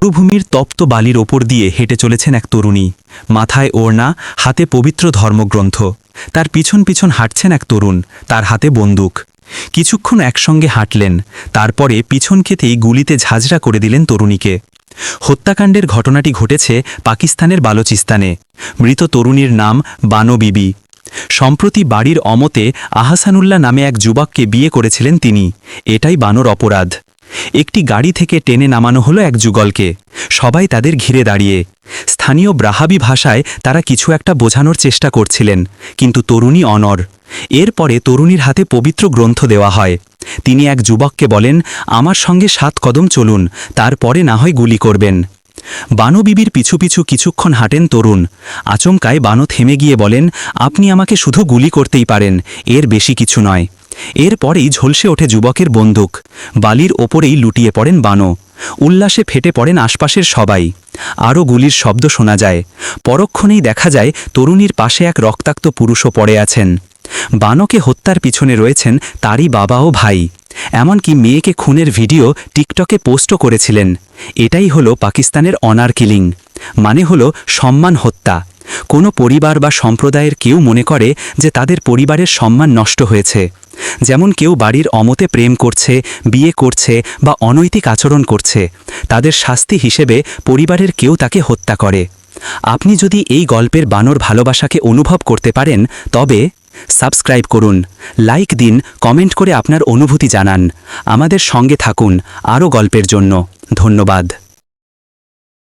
মরুভূমির তপ্ত বালির ওপর দিয়ে হেঁটে চলেছেন এক তরুণী, মাথায় ওড়না, হাতে পবিত্র ধর্মগ্রন্থ। তার পিছন পিছন হাঁটছেন এক তরুণ, তার হাতে বন্দুক। কিছুক্ষণ একসঙ্গে হাঁটলেন, তারপরে পিছন খেতেই গুলিতে ঝাঁঝরা করে দিলেন তরুণীকে। হত্যাকাণ্ডের ঘটনাটি ঘটেছে পাকিস্তানের বালোচিস্তানে। মৃত তরুণীর নাম বানো বিবি। সম্প্রতি বাড়ির অমতে আহসানুল্লাহ নামে এক যুবককে বিয়ে করেছিলেন তিনি। এটাই বানোর অপরাধ। একটি গাড়ি থেকে টেনে নামানো হলো এক যুগলকে। সবাই তাদের ঘিরে দাঁড়িয়ে। স্থানীয় ব্রাহাবি ভাষায় তারা কিছু একটা বোঝানোর চেষ্টা করছিলেন, কিন্তু তরুণী অনড়। এরপরে তরুণীর হাতে পবিত্র গ্রন্থ দেওয়া হয়। তিনি এক যুবককে বলেন, আমার সঙ্গে 7 কদম চলুন, তারপরে না হয় গুলি করবেন। বানো বিবির পিছু পিছু কিছুক্ষণ হাঁটেন তরুণ। আচমকায় বানো থেমে গিয়ে বলেন, আপনি আমাকে শুধু গুলি করতেই পারেন, এর বেশি কিছু নয়। এরপরেই ঝলসে ওঠে যুবকের বন্দুক। বালির ওপরেই লুটিয়ে পড়েন বানো। উল্লাসে ফেটে পড়েন আশপাশের সবাই। আরও গুলির শব্দ শোনা যায়। পরক্ষণেই দেখা যায় তরুণীর পাশে এক রক্তাক্ত পুরুষও পড়ে আছেন। বানোকে হত্যার পিছনে রয়েছেন তারই বাবা ও ভাই। এমনকি মেয়েকে খুনের ভিডিও টিকটকে পোস্টও করেছিলেন। এটাই হলো পাকিস্তানের অনার কিলিং, মানে হলো সম্মান হত্যা। কোনো পরিবার বা সম্প্রদায়ের কেউ মনে করে যে তাদের পরিবারের সম্মান নষ্ট হয়েছে। যেমন কেউ বাড়ির অমতে প্রেম করছে, বিয়ে করছে বা অনৈতিক আচরণ করছে, তাদের শাস্তি হিসেবে পরিবারের কেউ তাকে হত্যা করে। আপনি যদি এই গল্পের বানোর ভালোবাসাকে অনুভব করতে পারেন, তবে সাবস্ক্রাইব করুন, লাইক দিন, কমেন্ট করে আপনার অনুভূতি জানান। আমাদের সঙ্গে থাকুন আরও গল্পের জন্য। ধন্যবাদ।